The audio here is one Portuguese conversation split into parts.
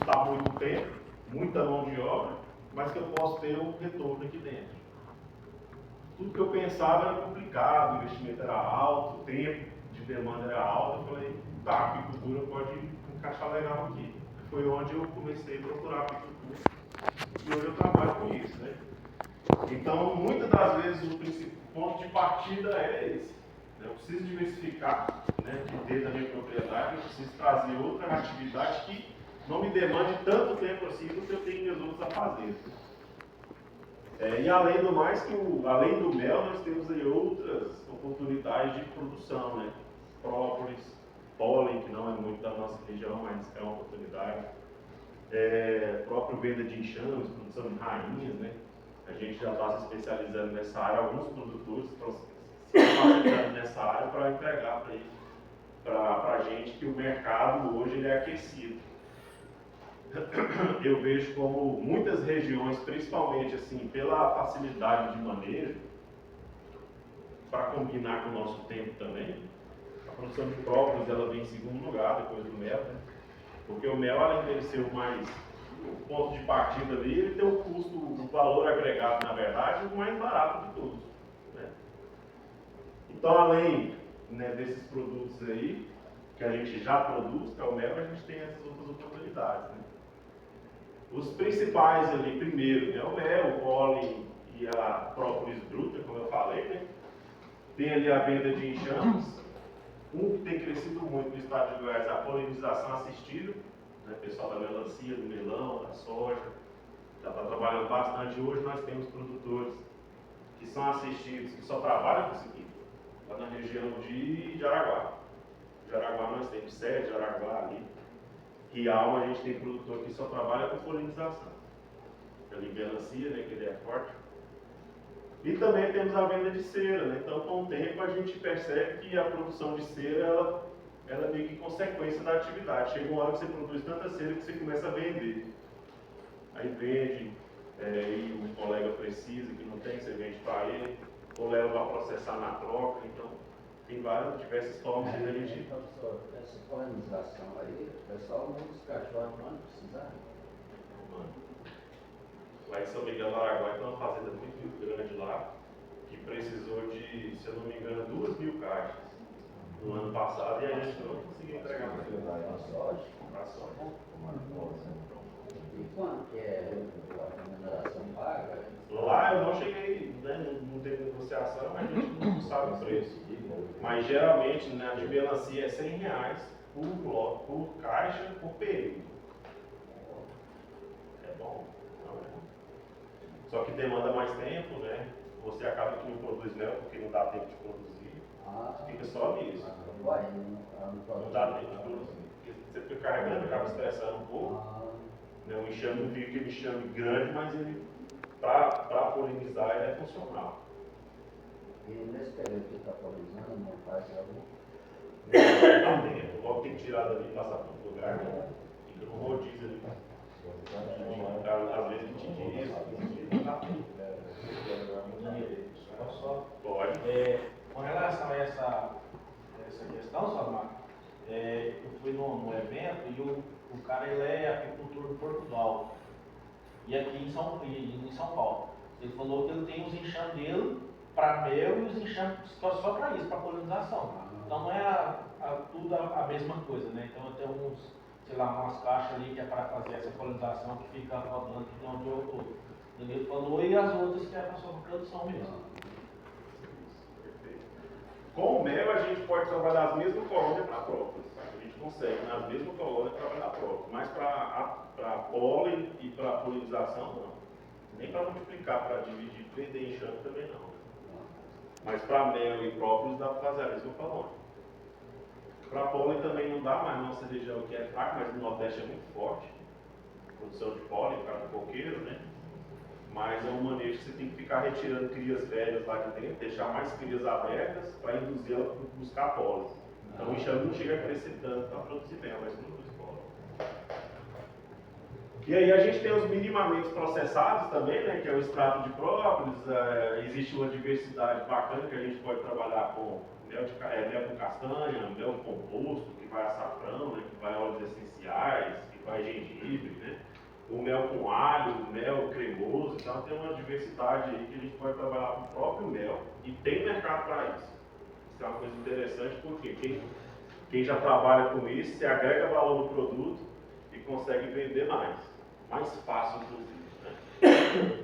gastar muito tempo, muita mão de obra, mas que eu posso ter um retorno aqui dentro. Tudo que eu pensava era complicado, o investimento era alto, o tempo de demanda era alto. Eu falei, tá, a apicultura pode encaixar legal aqui. Foi onde eu comecei a procurar a apicultura e hoje eu trabalho com isso, né? Então, muitas das vezes, o ponto de partida é esse. Eu preciso diversificar, né, dentro da minha propriedade, eu preciso trazer outra atividade que não me demande tanto tempo assim do que eu tenho meus outros afazeres. E além do mais, além do mel, nós temos aí outras oportunidades de produção, né? Própolis, pólen, que não é muito da nossa região, mas é uma oportunidade. Próprio venda de enxames, produção de rainhas, né? A gente já está se especializando nessa área, alguns produtores estão se especializando nessa área para entregar para a gente que o mercado hoje ele é aquecido. Eu vejo como muitas regiões, principalmente assim, pela facilidade de manejo, para combinar com o nosso tempo também, a produção de própolis ela vem em segundo lugar depois do mel, né? Porque o mel, além dele ser o ponto de partida ali, ele tem o custo, o valor agregado, na verdade, o mais barato de todos, né? Então, além, né, desses produtos aí, que a gente já produz, que é o mel, a gente tem essas outras oportunidades, né? Os principais ali, primeiro, né, o mel, o pólen e a própolis bruta, como eu falei, né? Tem ali a venda de enxames. Um que tem crescido muito no estado de Goiás é a polinização assistida, né? Pessoal da melancia, do melão, da soja, já está trabalhando bastante. Hoje nós temos produtores que são assistidos, que só trabalham com isso aqui, lá na região de Jaraguá. Jaraguá nós temos sede, Jaraguá ali. Rialma a gente tem produtor que só trabalha com polinização. Ali melancia, né, que ele é forte. E também temos a venda de cera, né? Então com o tempo a gente percebe que a produção de cera ela é meio que consequência da atividade. Chega uma hora que você produz tanta cera que você começa a vender. Aí vende, e o colega precisa, que não tem, você vende para ele, ou leva para processar na troca. Então tem diversas formas de gente. Professor, essa polinização aí, o pessoal não descachou quando precisar. Lá em São Miguel do Araguaia tem uma fazenda muito grande lá, que precisou de, se eu não me engano, 2.000 caixas no ano passado, e a gente não conseguiu entregar para ele. Para soja? Para soja. E quanto que é a remuneração paga? Lá eu não cheguei, né, não teve negociação, a gente não sabe o preço. Mas geralmente na de melancia é R$100 por bloco, por caixa, por período. É bom. Só que demanda mais tempo, né? Você acaba que não produz mel porque não dá tempo de produzir. Fica só nisso. Não dá tempo de produzir. Porque você fica carregando, acaba estressando um pouco. Né? O enxame não fica aquele enxame grande, mas ele, para polinizar, ele é funcional. E nesse período que está polinizando, não faz algo? Não tem tempo. Logo tem que tirar dali e passar para outro lugar. Né? Fica no rodízio ali. Às vezes 20 dias, 15 dias, não dá tempo. Pode. Com relação a essa questão, Salmar, eu fui num evento e o cara ele é apicultor de Portugal. E aqui em São Paulo. Ele falou que ele tem os enxames dele para mel e os enxames só para isso, para polinização. Então não é tudo a mesma coisa, né? Então eu tenho sei lá, umas caixas ali que é para fazer essa polinização que fica rodando de onde eu estou. Ele falou, e as outras que é para sua produção mesmo. Com o mel a gente pode trabalhar as mesmas colônias para própolis. A gente consegue nas mesmas colônias trabalhar própolis. Mas para pólen e para polinização não. Nem para multiplicar, para dividir, vender enxame também não. Mas para mel e própolis dá para fazer a mesma colônia. Para pólen também não dá, mas nossa região aqui é fraca, mas no Nordeste é muito forte. Produção de pólen, para o coqueiro, né? Mas é um manejo que você tem que ficar retirando crias velhas lá de dentro, deixar mais crias abertas para induzir ela a buscar pólen. Então o enxame não chega a crescer tanto para produzir mel, mas produz pólen. E aí a gente tem os minimamente processados também, né? Que é o extrato de própolis. Existe uma diversidade bacana que a gente pode trabalhar com mel com castanha, mel composto, que vai açafrão, né, que vai óleos essenciais, que vai gengibre, né? O mel com alho, o mel cremoso, então tem uma diversidade aí que a gente pode trabalhar com o próprio mel e tem mercado para isso. Isso é uma coisa interessante porque quem já trabalha com isso, se agrega valor no produto e consegue vender mais fácil inclusive, né?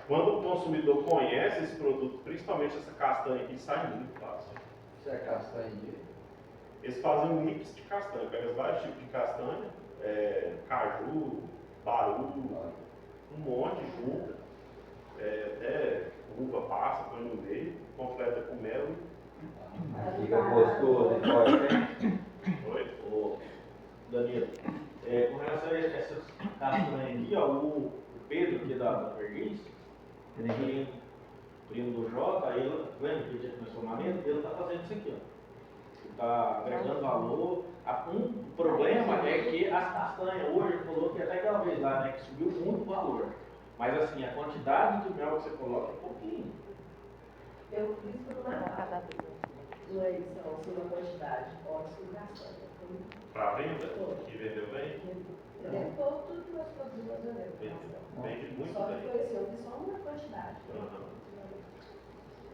Quando o consumidor conhece esse produto, principalmente essa castanha aqui, sai muito fácil. Isso é castanha de... Eles fazem um mix de castanha, pegam vários tipos de castanha, caju, baru, um monte junto, até uva passa, põe no meio, completa com mel. Fica gostoso e forte. Oi? Ô, Danilo, com relação a essas castanhas aqui, ó, o Pedro aqui da Perdiz, ele primo do Jota, aí ele, vendo que ele tinha começou ele está fazendo isso aqui, ó. Está agregando valor. Um problema é que as castanhas hoje, ele falou que até aquela vez lá, né, que subiu muito o valor. Mas assim, a quantidade de mel que você coloca é pouquinho. Eu fiz por uma edição sobre a quantidade, ótimo e castanha. Para venda? E vendeu bem? Tudo que nós produzimos vendemos. Vende muito Só que bem. foi assim, eu fiz só uma quantidade.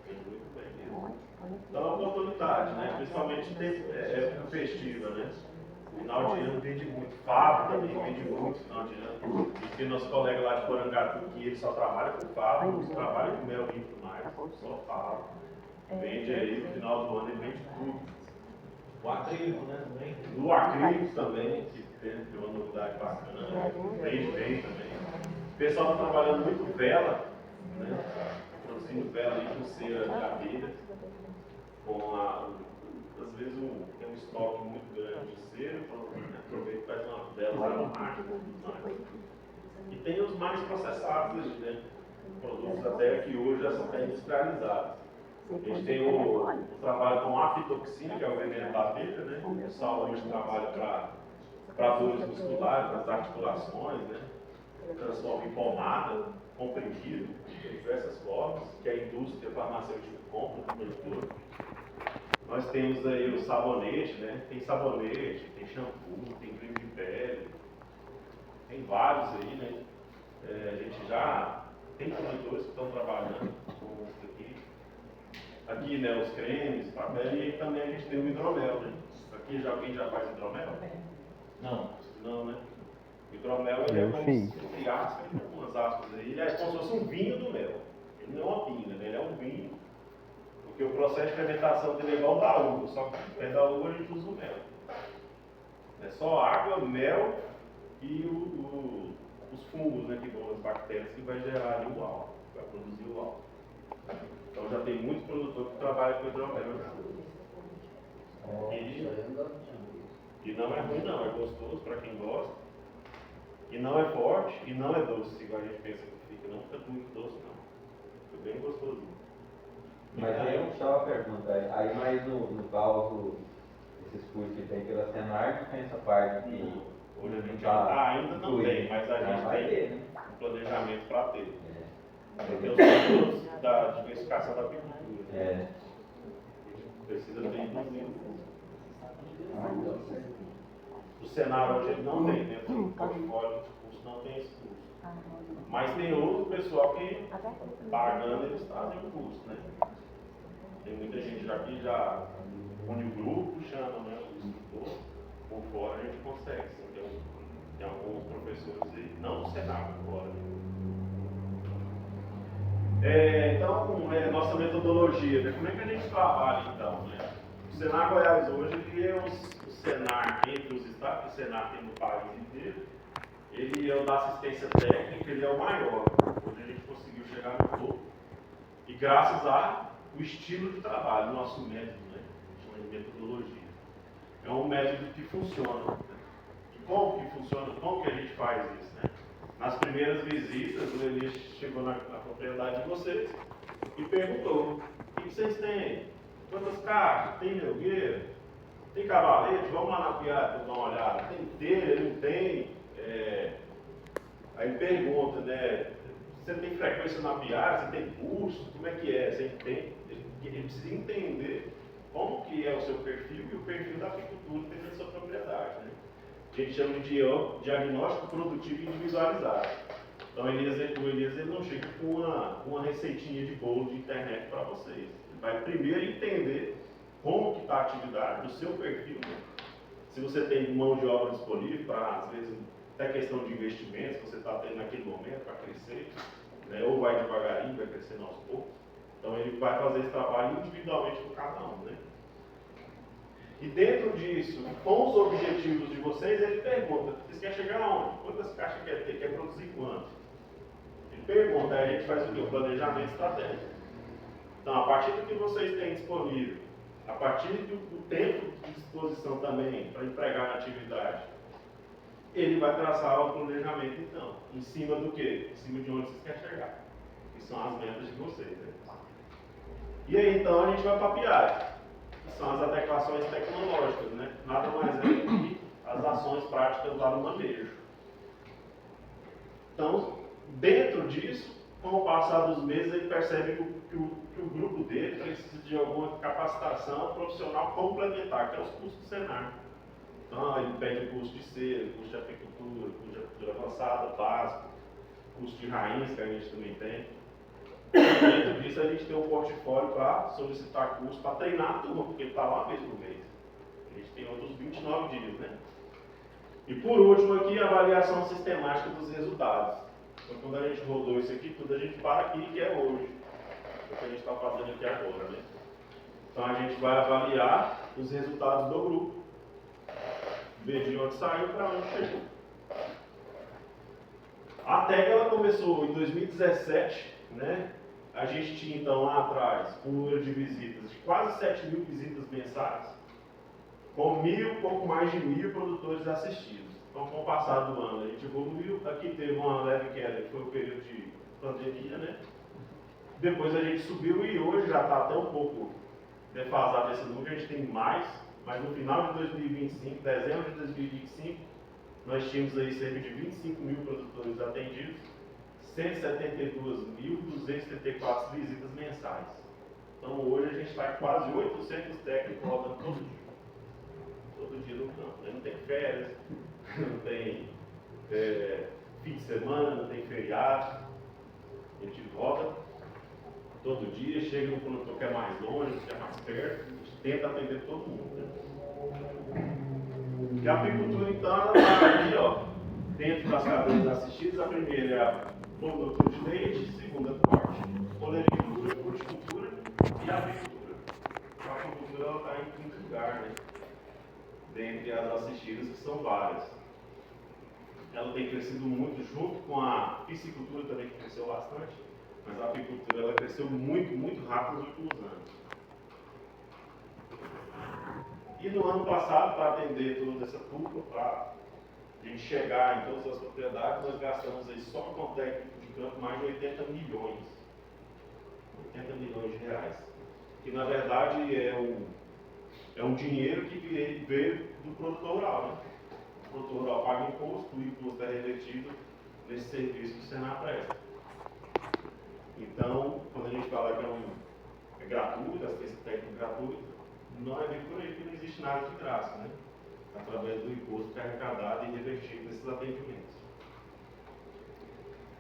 Vende muito bem mesmo. Então é uma oportunidade, né? Principalmente época festiva, né? Final de ano vende muito. Fábio também vende muito final de ano. E tem nosso colega lá de Porangatu, que ele só trabalha com Fábio, trabalha com mel limpo mais, só Fábio. Vende aí, no final do ano ele vende tudo. O acrílico, né, também. No acrílico também, que tem uma novidade bacana, vende bem também. O pessoal está trabalhando muito vela, né? Produzindo vela ali com cera de abelha, às vezes tem um estoque muito grande de cera, então aproveita e faz uma vela aromática. E tem os mais processados ali, né? Produtos até que hoje já são até industrializados. A gente tem o trabalho com aflatoxina, que é o veneno da abelha, né? O pessoal hoje trabalha para dores musculares, para as articulações, né? Transforma em pomada, comprimido, de diversas formas, que a indústria farmacêutica compra no produtor. Nós temos aí o sabonete, né? Tem sabonete, tem shampoo, tem creme de pele, tem vários aí, né? A gente já tem produtores que estão trabalhando com isso aqui. Aqui, né, os cremes, papel, e também a gente tem o hidromel, né? Aqui alguém já faz hidromel? Não. Não, né? O hidromel ele é como entre aspas, tem algumas aspas aí, ele é como se fosse um vinho do mel. Ele não é uma pinga, né? Ele é um vinho. Porque o processo de fermentação dele é igual ao da uva, só que ao invés da uva a gente usa o mel. É só água, mel e os fungos, né, que vão, as bactérias que vai gerar ali o álcool, vai produzir o álcool. Então já tem muito produtor que trabalha com hidromel. E não é ruim não, é gostoso para quem gosta. E não é forte e não é doce, igual a gente pensa que fica. Não fica muito doce não. Fica bem gostosinho. Mas aí eu só uma pergunta, aí mais no caso, esses cursos que tem pela Senar, tem essa parte que... Hoje a gente ainda não tem, mas a gente tem ter, né? um planejamento para ter. Porque os produtos da diversificação da agricultura. É. A gente precisa ter inclusive. O Senar hoje ele não tem, dentro do portfólio de curso não tem esse curso. Mas tem outro pessoal que pagando eles trazem o curso, né? Tem muita gente já que já une o grupo, chama, né, o instrutor, por fora a gente consegue, sim, tem alguns professores aí, não no Senar, por fora. Então, nossa metodologia, né? Como é que a gente trabalha então, né? O Senar Goiás hoje ele é o Senar entre os estados, o Senar tem no país inteiro, ele é o da assistência técnica, ele é o maior. Hoje a gente conseguiu chegar no topo. E graças ao estilo de trabalho, nosso método, né? Chama de metodologia. É um método que funciona. Né? E como que funciona? Como que a gente faz isso? Né? Nas primeiras visitas, o Elias chegou na propriedade de vocês e perguntou: o que vocês têm? Quantas caixas? Tem melgueira? Tem cavalete? Vamos lá na piada para dar uma olhada. Tem telha? Não tem? Aí pergunta, né? Você tem frequência na piada? Você tem curso? Como é que é? Você entende? Ele precisa entender como que é o seu perfil e o perfil da agricultura dentro da sua propriedade, né? gente chama de diagnóstico produtivo individualizado. Então, o Elias ele não chega com uma receitinha de bolo de internet para vocês. Ele vai primeiro entender como que está a atividade do seu perfil, né? Se você tem mão de obra disponível para, às vezes, até questão de investimentos que você está tendo naquele momento para crescer, né? Ou vai devagarinho, vai crescendo aos poucos. Então, ele vai fazer esse trabalho individualmente com cada um, né? E dentro disso, com os objetivos de vocês, ele pergunta, vocês querem chegar aonde? Quantas caixas quer ter? Quer produzir quanto? Ele pergunta, aí a gente faz o quê? O planejamento estratégico. Então, a partir do que vocês têm disponível, a partir do tempo de disposição também para empregar na atividade, ele vai traçar o planejamento, então, em cima do quê? Em cima de onde vocês querem chegar. Que são as metas de vocês, né? E aí, então, a gente vai para a PIAD. São as adequações tecnológicas, né? Nada mais é que as ações práticas lá no manejo. Então, dentro disso, com o passar dos meses, ele percebe que o grupo dele precisa de alguma capacitação profissional complementar, que é os cursos do Senar. Então, ele pede curso de cera, curso de apicultura, curso de apicultura avançada, básico, curso de raiz, que a gente também tem. Dentro disso, a gente tem um portfólio para solicitar curso, para treinar a turma, porque ele está lá mesmo no mês. A gente tem outros 29 dias, né? E por último aqui, a avaliação sistemática dos resultados. Então, quando a gente rodou isso aqui, tudo a gente para aqui, que é hoje. É o que a gente está fazendo aqui agora, né? Então, a gente vai avaliar os resultados do grupo. Ver de onde saiu para onde chegou. Até que ela começou em 2017, né? A gente tinha então lá atrás um número de visitas de quase 7 mil visitas mensais, com pouco mais de 1.000 produtores assistidos. Então, com o passar do ano, a gente evoluiu. Aqui teve uma leve queda, que foi o período de pandemia, né? Depois a gente subiu e hoje já está até um pouco defasado esse número, a gente tem mais, mas no final de 2025, dezembro de 2025, nós tínhamos aí cerca de 25 mil produtores atendidos, 172.274 visitas mensais. Então hoje a gente está com quase 800 técnicos rodando todo dia. Todo dia no campo, né? Não tem férias, não tem fim de semana, não tem feriado. A gente roda todo dia, chega no produtor que é mais longe, que é mais perto, a gente tenta atender todo mundo, né? E a apicultura, então, ela está aqui, ó, dentro das cadeias assistidas. A primeira é a produtor de leite, segunda corte, olericultura, fruticultura e apicultura. A apicultura ela está em quinto lugar, né? Dentre as assistidas, que são várias. Ela tem crescido muito, junto com a piscicultura também, que cresceu bastante, mas a apicultura ela cresceu muito, muito rápido nos últimos anos. E no ano passado, para atender toda essa turma, para a gente chegar em todas as propriedades, nós gastamos aí só com técnico de campo mais de 80 milhões. 80 milhões de reais. Que na verdade é um dinheiro que veio do produtor rural, né? O produtor rural paga imposto, o imposto é revertido nesse serviço que o Senar presta. Então, quando a gente fala que é gratuito, assistência técnica gratuita, não é bem por aí que não existe nada de graça, né? Através do imposto que é arrecadado e revertido nesses atendimentos.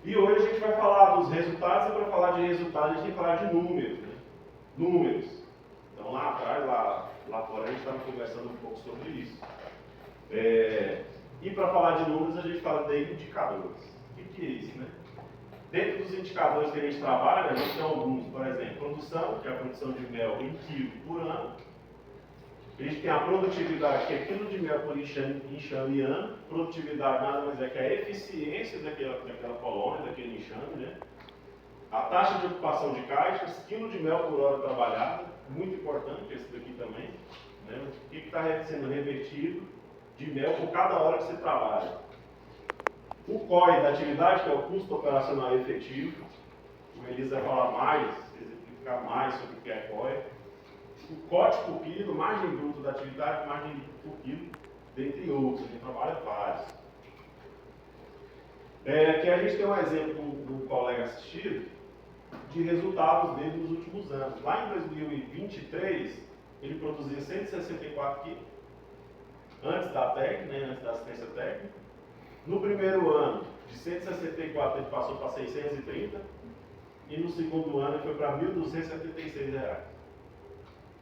E hoje a gente vai falar dos resultados, e para falar de resultados a gente tem que falar de números, né? Números. Então lá atrás, lá fora, a gente estava conversando um pouco sobre isso. E para falar de números a gente fala de indicadores. O que é isso, né? Dentro dos indicadores que a gente trabalha, a gente tem alguns, por exemplo, produção, que é a produção de mel em quilo por ano. A gente tem a produtividade, que é quilo de mel por enxame ano. Produtividade nada mais é que a eficiência daquela colônia, daquele enxame, né? A taxa de ocupação de caixas, quilo de mel por hora trabalhada, muito importante esse daqui também, né? O que está sendo revertido de mel por cada hora que você trabalha. O COE da atividade, que é o custo operacional efetivo. O Elias vai falar mais, exemplificar mais sobre o que é COE. O COT por quilo, margem bruta da atividade, margem por quilo, dentre outros, a gente trabalha vários. Aqui a gente tem um exemplo do colega assistido de resultados dele nos últimos anos. Lá em 2023, ele produzia 164 quilos. antes da técnica, né, antes da assistência técnica. No primeiro ano, de 164 ele passou para 630 e no segundo ano ele foi para R$ 1.276.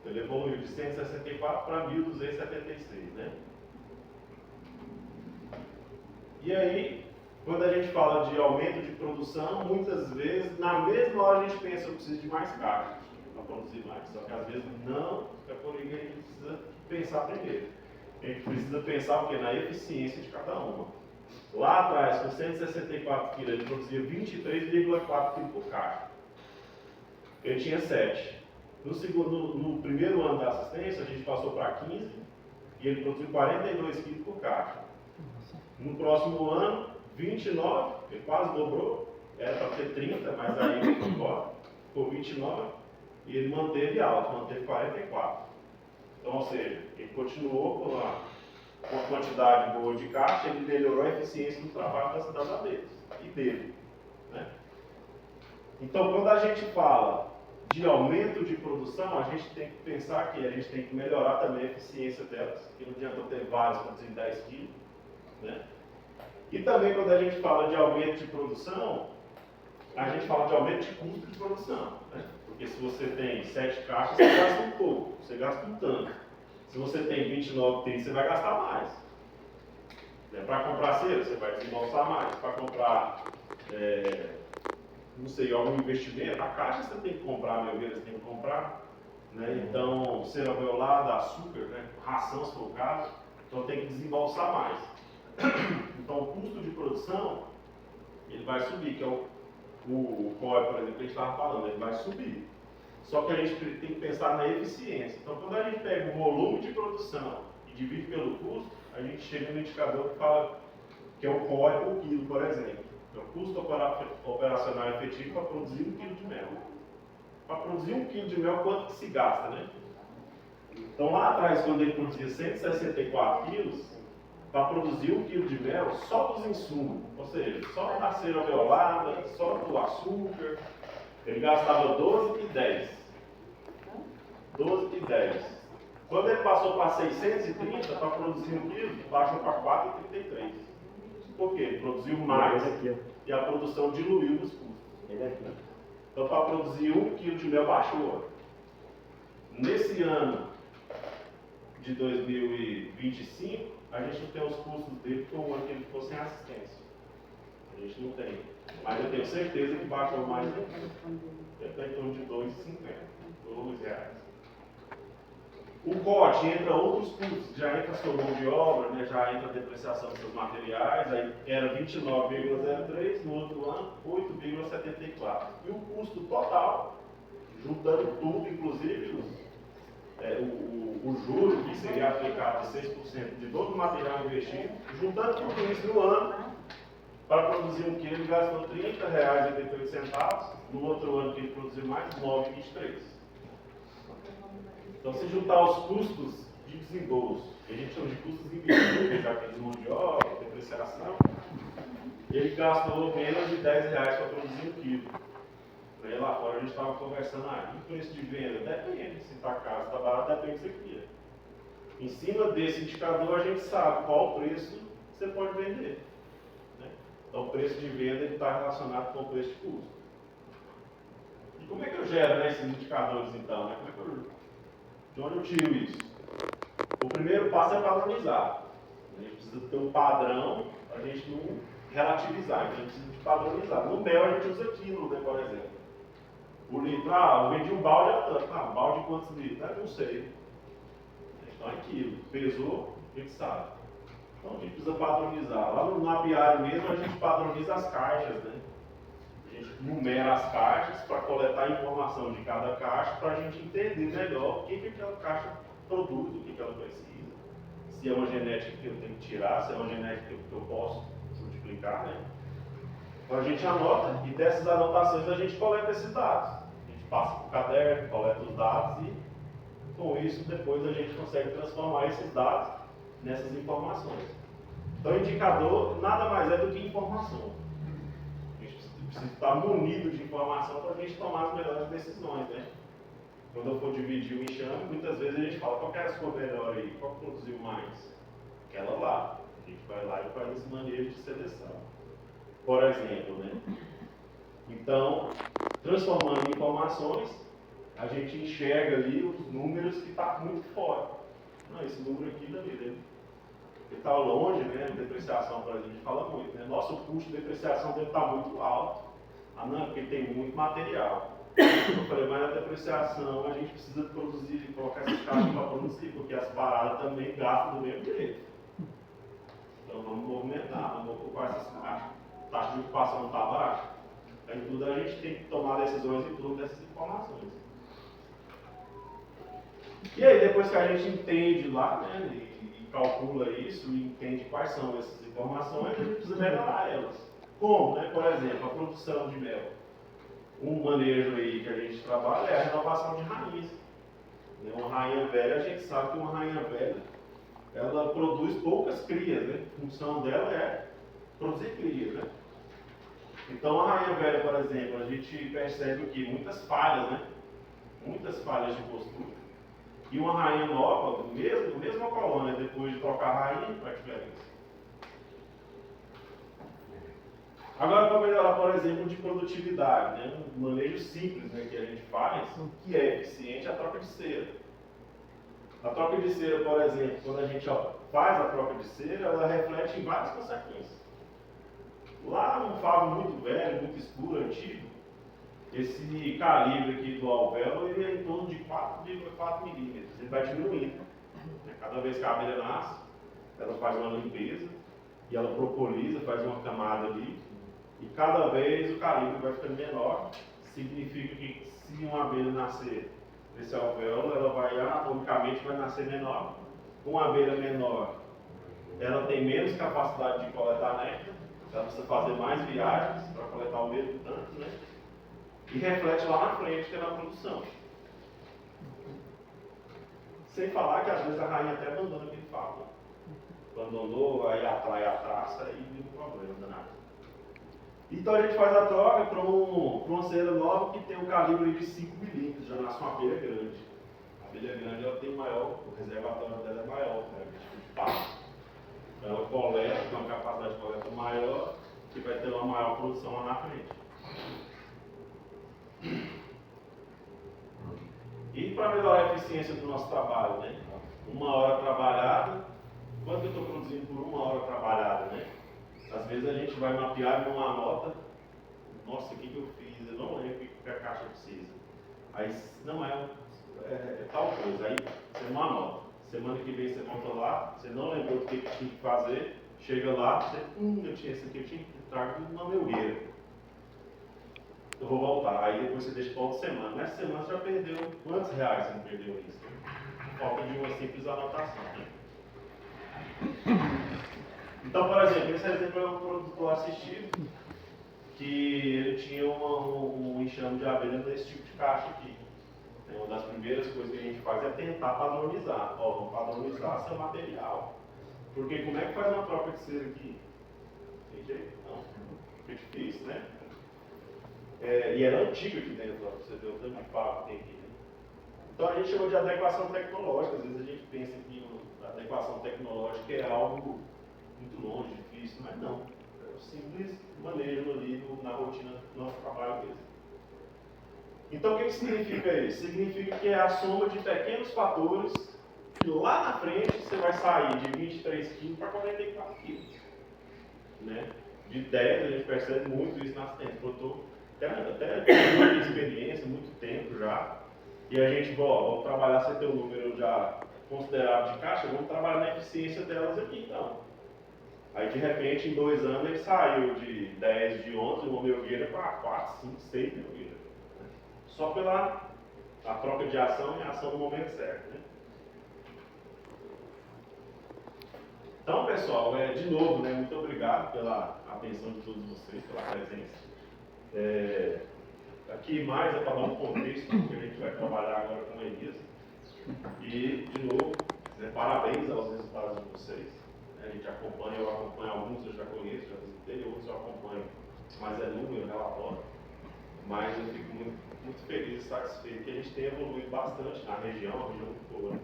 Ele evoluiu de 164 para 1.276, né? E aí, quando a gente fala de aumento de produção, muitas vezes, na mesma hora a gente pensa, eu preciso de mais caixa para produzir mais. Só que às vezes não, é por aí que a gente precisa pensar primeiro. A gente precisa pensar o quê? Na eficiência de cada uma. Lá atrás, com 164 kg, ele produzia 23,4 kg por caixa. Ele tinha 7. No primeiro ano da assistência, a gente passou para 15 e ele produziu 42 kg por caixa. No próximo ano, 29, ele quase dobrou, era para ter 30, mas aí ele ficou 29 e ele manteve alto, manteve 44. Então, ou seja, ele continuou com uma quantidade boa de caixa, ele melhorou a eficiência do trabalho das abelhas e dele. Né? Então, quando a gente fala de aumento de produção, a gente tem que pensar que a gente tem que melhorar também a eficiência delas, que não adianta ter vários produzindo 10 kg. Né? E também quando a gente fala de aumento de produção, a gente fala de aumento de custo de produção. Né? Porque se você tem 7 caixas, você gasta um pouco, você gasta um tanto. Se você tem 29, 30, você vai gastar mais. Né? Para comprar cera, você vai desembolsar mais. Para comprar, não sei, algum investimento, a caixa você tem que comprar, meu Deus, você tem que comprar. Né? Então, cera violada, açúcar, né? Ração, se for o caso, então tem que desembolsar mais. Então, o custo de produção, ele vai subir, que é o COE, por exemplo, que a gente estava falando, ele vai subir. Só que a gente tem que pensar na eficiência. Então, quando a gente pega o volume de produção e divide pelo custo, a gente chega no indicador que fala que é o COE por quilo, por exemplo. É o custo operacional efetivo para produzir 1 kg de mel. Para produzir 1 kg de mel, quanto que se gasta, né? Então, lá atrás, quando ele produzia 164 quilos, para produzir 1 kg de mel, só dos insumos, ou seja, só da cera violada, só do açúcar, ele gastava 12,10. 12,10. Quando ele passou para 630, para produzir 1 kg, baixou para 4,33. Por quê? Ele produziu mais e a produção diluiu nos custos. Então, para produzir 1 kg de mel, baixou. Nesse ano de 2025, a gente não tem os custos dele, porque o ano que ele ficou sem assistência. A gente não tem. Mas eu tenho certeza que baixou mais de deve estar em torno de R$ 2,50, R$ 2. O corte entra outros custos, já entra a sua mão de obra, né, já entra a depreciação dos seus materiais, aí era 29,03, no outro ano 8,74. E o custo total, juntando tudo, inclusive o juro que seria aplicado de 6% de todo o material investido, juntando tudo isso no ano, para produzir 1 kg ele gastou R$ 30,88, no outro ano que ele produziu mais, R$ 9,23. Então, se juntar os custos de desembolso, que a gente chama de custos invisíveis, já que é de mão de obra, depreciação, ele gastou menos de R$ 10 para produzir 1 kg. Aí lá fora a gente estava conversando, o preço de venda depende, se está caro, se está barato, depende do que você quer. Em cima desse indicador a gente sabe qual preço você pode vender. Né? Então o preço de venda está relacionado com o preço de custo. E como é que eu gero, né, esses indicadores então? Né? De onde eu tiro isso? O primeiro passo é padronizar. A gente precisa ter um padrão para a gente não relativizar, então a gente precisa de padronizar. No mel a gente usa quilo, né, por exemplo. O litro, eu vendi um balde a tanto. Um balde de quantos litros? Não sei. Então é quilo. Pesou, a gente sabe. Então a gente precisa padronizar. Lá no apiário mesmo a gente padroniza as caixas, né? A gente numera as caixas para coletar a informação de cada caixa para a gente entender melhor o que aquela caixa produz, o que ela precisa. Se é uma genética que eu tenho que tirar, se é uma genética que eu posso multiplicar, né? Então a gente anota e dessas anotações a gente coleta esses dados. A gente passa para o caderno, coleta os dados e com isso depois a gente consegue transformar esses dados nessas informações. Então indicador nada mais é do que informação. A gente precisa estar munido de informação para a gente tomar as melhores decisões, né? Quando eu for dividir o enxame, muitas vezes a gente fala, qual que é a sua melhor aí? Qual que produziu mais? aquela lá. A gente vai lá e faz esse manejo de seleção. Por exemplo, né? Então, transformando em informações, a gente enxerga ali os números que estão muito fora. Não, esse número aqui, David, ele está longe, né? Depreciação, por exemplo, a gente fala muito, né? Nosso custo de depreciação deve estar muito alto. Ah, não, porque tem muito material. Eu falei, mas a depreciação a gente precisa produzir e colocar esses caixas para produzir, porque as paradas também gastam do mesmo jeito. Então vamos movimentar, vamos ocupar essas caixas. A taxa de ocupação não está baixa. Então, em tudo a gente tem que tomar decisões em torno dessas informações. E aí, depois que a gente entende lá, né, e calcula isso, e entende quais são essas informações, a gente precisa melhorar elas. Como, né? Por exemplo, a produção de mel. Um manejo aí que a gente trabalha é a renovação de raiz. Uma rainha velha, a gente sabe que uma rainha velha, ela produz poucas crias, né? A função dela é produzir crias, né? Então a rainha velha, por exemplo, a gente percebe o quê? Muitas falhas, né? Muitas falhas de postura. E uma rainha nova, mesma colônia, depois de trocar a rainha, qual é a diferença? Agora, para melhorar, por exemplo, de produtividade, né? Um manejo simples, né, que a gente faz, que é eficiente, é a troca de cera. A troca de cera, por exemplo, quando a gente faz a troca de cera, ela reflete em várias consequências. Lá num favo muito velho, muito escuro, antigo, esse calibre aqui do alvéolo ele é em torno de 4,4 milímetros. Ele vai diminuindo. Cada vez que a abelha nasce, ela faz uma limpeza e ela propoliza, faz uma camada ali. E cada vez o calibre vai ficando menor. Significa que se uma abelha nascer nesse alvéolo, ela vai anatomicamente nascer menor. Uma abelha menor, ela tem menos capacidade de coletar néctar. Ela precisa fazer mais viagens para coletar o mesmo tanto, né? E reflete lá na frente, que é na produção. Sem falar que às vezes a rainha até abandona aquele favo. Abandonou, aí atrai a traça e vira um problema danado. Então a gente faz a troca para uma cera nova que tem um calibre de 5 milímetros, já nasce uma abelha grande. A abelha grande ela tem maior, o reservatório dela é maior, né? De pasto. Então ela coleta, tem uma capacidade de coleta maior, que vai ter uma maior produção lá na frente. E para melhorar a eficiência do nosso trabalho, né? 1 hora trabalhada, quanto eu estou produzindo por 1 hora trabalhada, né? Às vezes a gente vai mapear numa nota, nossa, o que eu fiz? Eu não lembro o que a caixa precisa. Aí, não é tal coisa, aí você não anota. Semana que vem você volta lá, você não lembrou do que tinha que fazer, chega lá, você, eu tinha esse aqui, eu tinha que trazer uma melgueira. Eu vou voltar, aí depois você deixa para outra semana. Nessa semana você já perdeu, quantos reais você não perdeu isso? Falta de uma simples anotação, né? Então, por exemplo, esse exemplo é um produtor assistido que ele tinha um enxame de abelha desse tipo de caixa aqui. Uma das primeiras coisas que a gente faz é tentar padronizar. Vamos padronizar seu material. Porque como é que faz uma troca de cera aqui? Tem jeito? Não. Fica difícil, né? E era antigo aqui dentro, ó, você vê o tanto de papo que tem aqui. Né? Então a gente chamou de adequação tecnológica. Às vezes a gente pensa que a adequação tecnológica é algo muito longe, difícil, mas não. É um simples manejo ali na rotina do nosso trabalho mesmo. Então o que significa isso? Significa que é a soma de pequenos fatores que lá na frente você vai sair de 23 kg para 44 kg. Né? De 10, a gente percebe muito isso nas tendas. Eu estou até com muita experiência, muito tempo já. E a gente, vamos trabalhar, você tem um número já considerável de caixa, vamos trabalhar na eficiência delas aqui então. Aí de repente, em 2 anos, ele saiu de 10 de 11, uma melgueira para 4, 5, 6 melgueiras. Só pela a troca de ação e ação no momento certo. Né? Então, pessoal, de novo, né, muito obrigado pela atenção de todos vocês, pela presença. Aqui mais é para dar um contexto do que a gente vai trabalhar agora com a Elisa. E, de novo, parabéns aos resultados de vocês. A gente acompanha, eu acompanho alguns, eu já conheço, já visitei, outros eu acompanho, mas é número, relatório. Mas eu fico muito feliz e satisfeito que a gente tenha evoluído bastante na região, a região muito boa.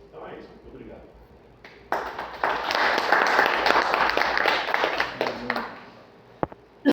Então é isso, muito obrigado.